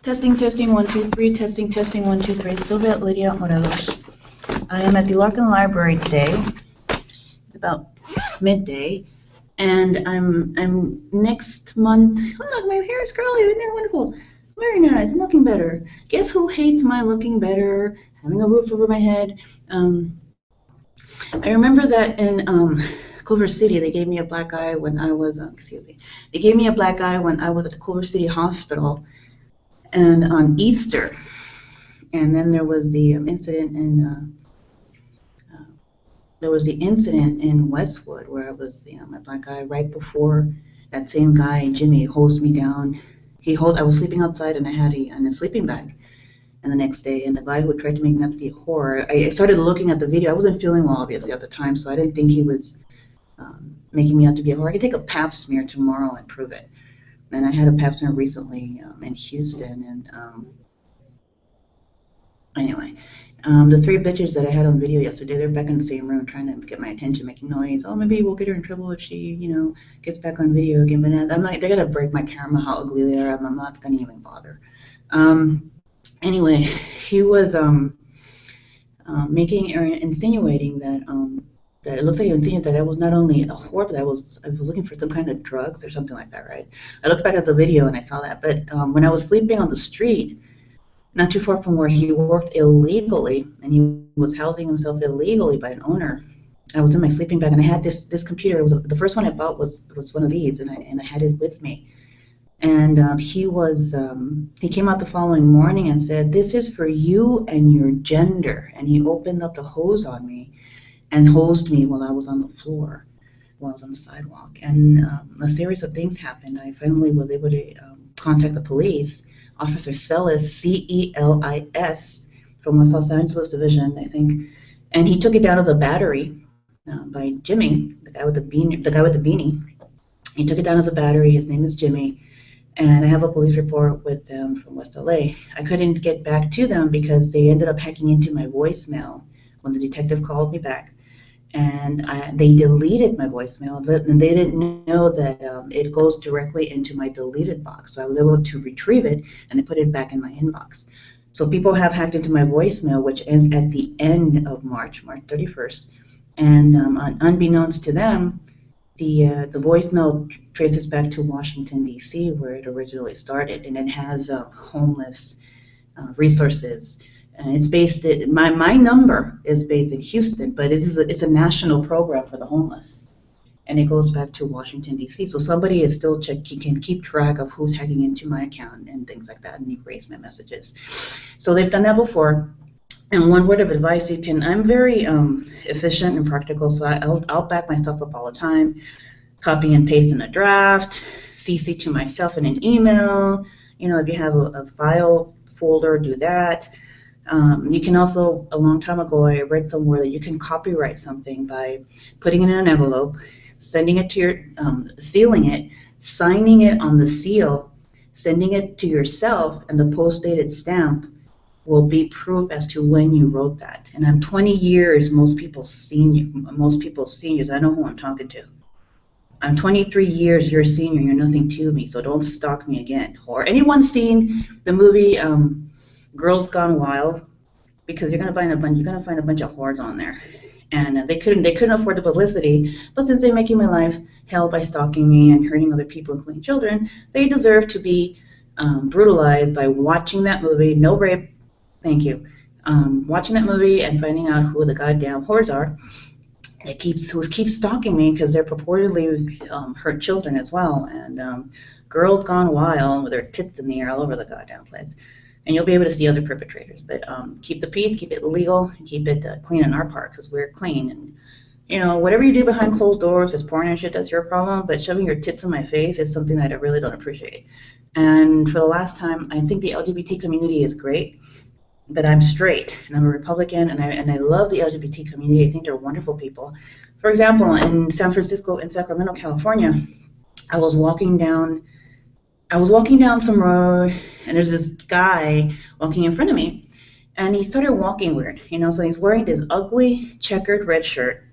Testing, testing, 1, 2, 3. Testing, testing, 1, 2, 3. SYLVIA LYDIA MORELOS. I am at the Larkin Library today. It's about midday, and I'm next month. Look, my hair is curly. Isn't that wonderful? Very nice. I'm looking better. Guess who hates my looking better? Having a roof over my head. I remember that in Culver City, they gave me a black eye when I was. They gave me a black eye when I was at the Culver City Hospital. And on Easter, and then there was the incident in Westwood where I was, my black eye right before that same guy, Jimmy, hosed me down. I was sleeping outside and I had a sleeping bag. And the next day, and the guy who tried to make me out to be a whore, I started looking at the video. I wasn't feeling well, obviously, at the time, so I didn't think he was making me out to be a whore. I could take a pap smear tomorrow and prove it. And I had a pap smear recently in Houston, and anyway, the 3 bitches that I had on video yesterday, they're back in the same room trying to get my attention, making noise. Oh, maybe we'll get her in trouble if she, gets back on video again. But I'm like, they're gonna break my camera, how ugly they are. I'm not gonna even bother. Anyway, he was insinuating that it looks like he insinuated that I was not only a whore, but I was looking for some kind of drugs or something like that, right? I looked back at the video and I saw that. But when I was sleeping on the street, not too far from where he worked illegally, and he was housing himself illegally by an owner, I was in my sleeping bag and I had this computer. It was the first one I bought was one of these, and I had it with me. And he came out the following morning and said, "This is for you and your gender," and he opened up the hose on me and hosed me while I was on the floor, while I was on the sidewalk. And a series of things happened. I finally was able to contact the police. Officer Celis, C-E-L-I-S, from the Los Angeles Division, I think. And he took it down as a battery by Jimmy, the guy with the beanie. He took it down as a battery. His name is Jimmy. And I have a police report with them from West LA. I couldn't get back to them because they ended up hacking into my voicemail when the detective called me back. And they deleted my voicemail, and they didn't know that it goes directly into my deleted box. So I was able to retrieve it, and I put it back in my inbox. So people have hacked into my voicemail, which ends at the end of March 31st. And unbeknownst to them, the voicemail traces back to Washington, D.C., where it originally started, and it has homeless resources. It's based. My number is based in Houston, but it's a national program for the homeless, and it goes back to Washington D.C. So somebody is still can keep track of who's hacking into my account and things like that, and erase my messages. So they've done that before. And one word of advice: I'm very efficient and practical, so I'll back my stuff up all the time. Copy and paste in a draft, CC to myself in an email. If you have a file folder, do that. You can also, a long time ago, I read somewhere that you can copyright something by putting it in an envelope, sending it to sealing it, signing it on the seal, sending it to yourself, and the post-dated stamp will be proof as to when you wrote that. And I'm 20 years most people's seniors. I know who I'm talking to. I'm 23 years your senior. You're nothing to me, so don't stalk me again. Or anyone seen the movie Girls Gone Wild? Because you're gonna find a bunch of whores on there, and they couldn't afford the publicity. But since they're making my life hell by stalking me and hurting other people, including children, they deserve to be brutalized by watching that movie. No rape, thank you. Watching that movie and finding out who the goddamn whores are. Who keeps stalking me because they're purportedly hurt children as well. And Girls Gone Wild with their tits in the air all over the goddamn place. And you'll be able to see other perpetrators. But keep the peace, keep it legal, and keep it clean on our part, because we're clean. And whatever you do behind closed doors, is porn and shit, that's your problem. But shoving your tits in my face is something that I really don't appreciate. And for the last time, I think the LGBT community is great, but I'm straight and I'm a Republican, and I love the LGBT community. I think they're wonderful people. For example, in San Francisco, in Sacramento, California, I was walking down some road, and there's this guy walking in front of me, and he started walking weird, so he's wearing this ugly checkered red shirt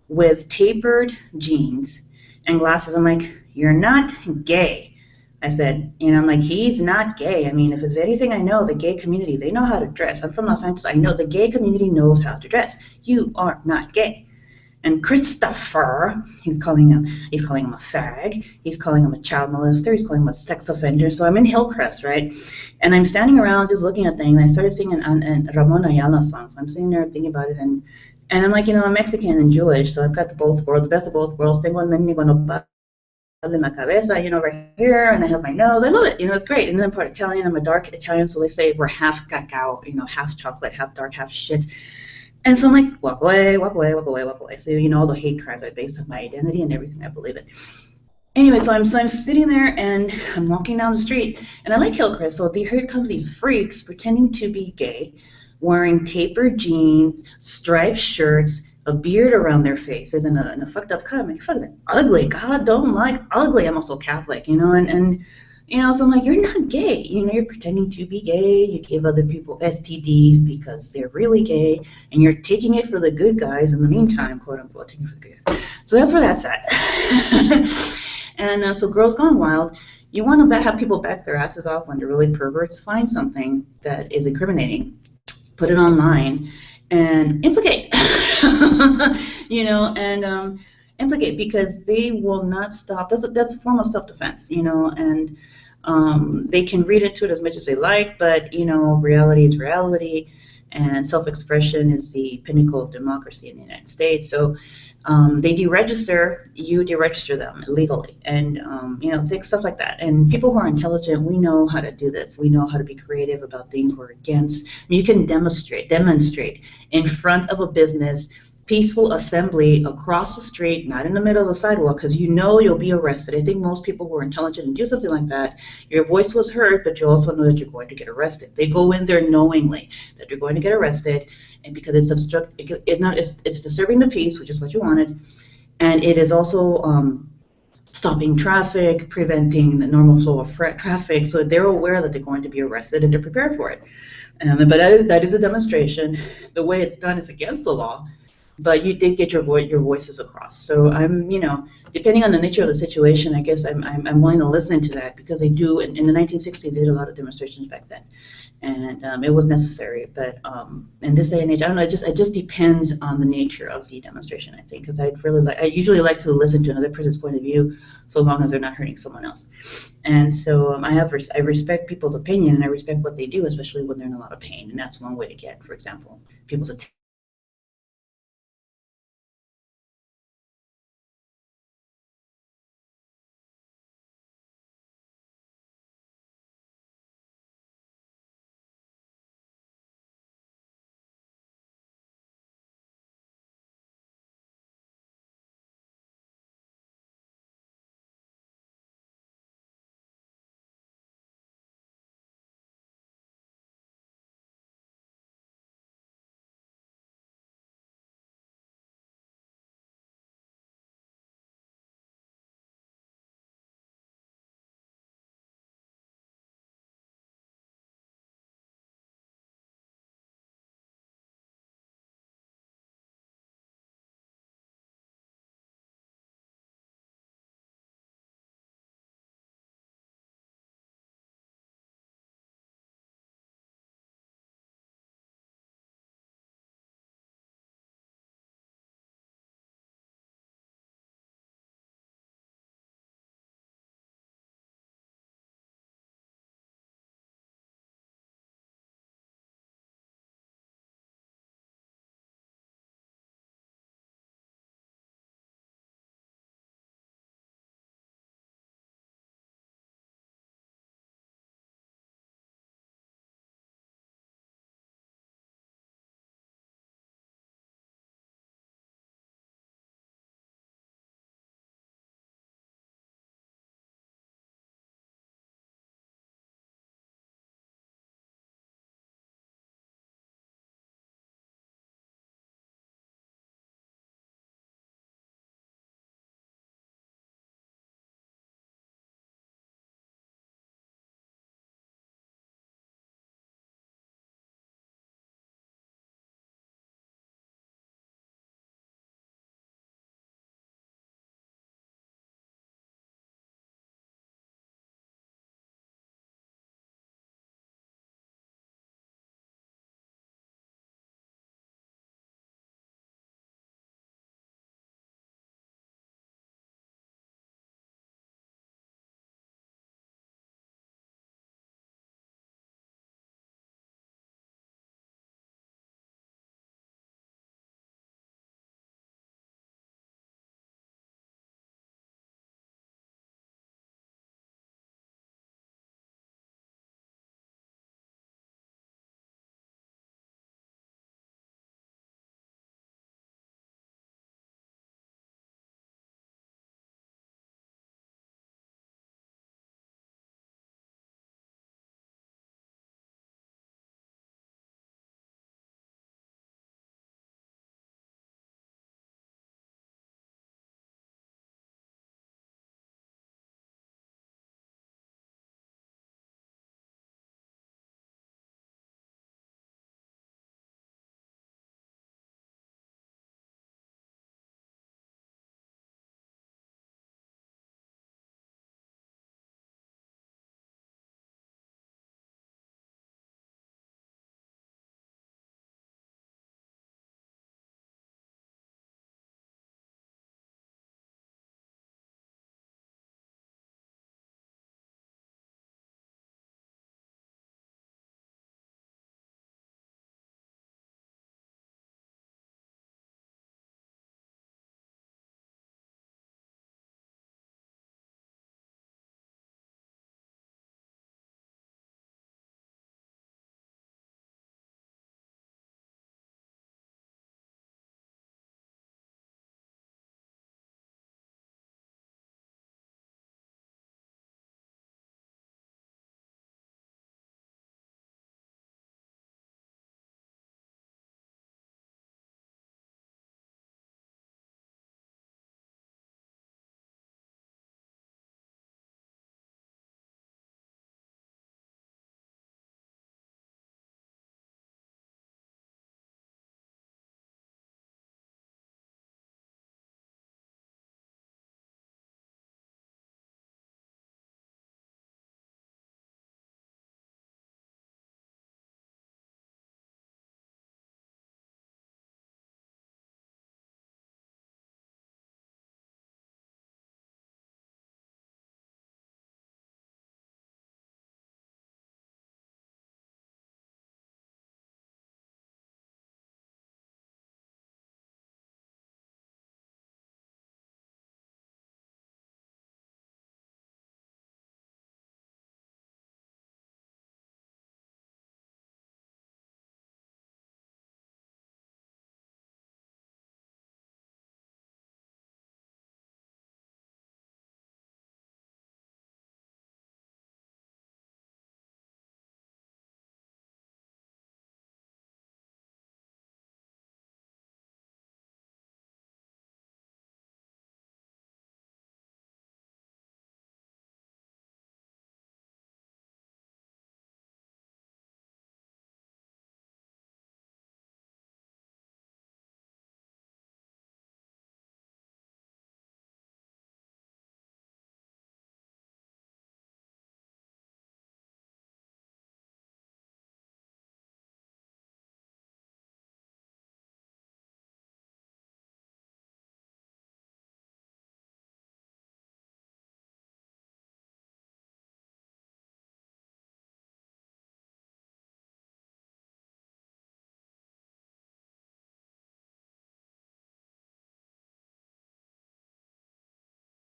with tapered jeans and glasses. I'm like, "You're not gay." I said, and I'm like, he's not gay. I mean, if there's anything I know, the gay community, they know how to dress. I'm from Los Angeles. I know the gay community knows how to dress. You are not gay. And Christopher, he's calling him a fag. He's calling him a child molester. He's calling him a sex offender. So I'm in Hillcrest, right? And I'm standing around just looking at things. And I started singing an Ramon Ayala song. So I'm sitting there thinking about it, and I'm like, I'm Mexican and Jewish, so I've got the both worlds, best of both worlds. Tengo el mendigo nopal in my cabeza, right here, and I have my nose. I love it, it's great. And then I'm part Italian. I'm a dark Italian, so they say we're half cacao, half chocolate, half dark, half shit. And so I'm like, walk away, walk away, walk away, walk away. So, all the hate crimes are based on my identity and everything. I believe it. Anyway, so I'm sitting there and I'm walking down the street, and I like Hillcrest. So here comes these freaks pretending to be gay, wearing tapered jeans, striped shirts, a beard around their faces, and a fucked up cut. I'm like, fuck, they're ugly. God don't like ugly. I'm also Catholic, and so I'm like, you're not gay. You're pretending to be gay. You give other people STDs because they're really gay, and you're taking it for the good guys in the meantime, quote unquote, taking it for the good guys. So that's where that's at. And so Girls Gone Wild, you want to have people back their asses off when they're really perverts. Find something that is incriminating, put it online, and implicate. Implicate, because they will not stop. That's a form of self-defense, and they can read into it as much as they like, but reality is reality, and self-expression is the pinnacle of democracy in the United States. So they deregister, you deregister them illegally, and stuff like that. And people who are intelligent, we know how to do this. We know how to be creative about things we're against. You can demonstrate in front of a business, peaceful assembly across the street, not in the middle of the sidewalk, because you'll be arrested. I think most people who are intelligent and do something like that, your voice was heard, but you also know that you're going to get arrested. They go in there knowingly that you're going to get arrested, and because it's it's disturbing the peace, which is what you wanted, and it is also stopping traffic, preventing the normal flow of traffic, so they're aware that they're going to be arrested and they're prepared for it. But that is a demonstration. The way it's done is against the law, but you did get your voices across. So I'm, depending on the nature of the situation, I guess I'm willing to listen to that, because they do. In the 1960s, they did a lot of demonstrations back then, and it was necessary. But in this day and age, I don't know. It just depends on the nature of the demonstration, I think, because I usually like to listen to another person's point of view, so long as they're not hurting someone else. And so I respect people's opinion, and I respect what they do, especially when they're in a lot of pain. And that's one way to get, for example, people's attention.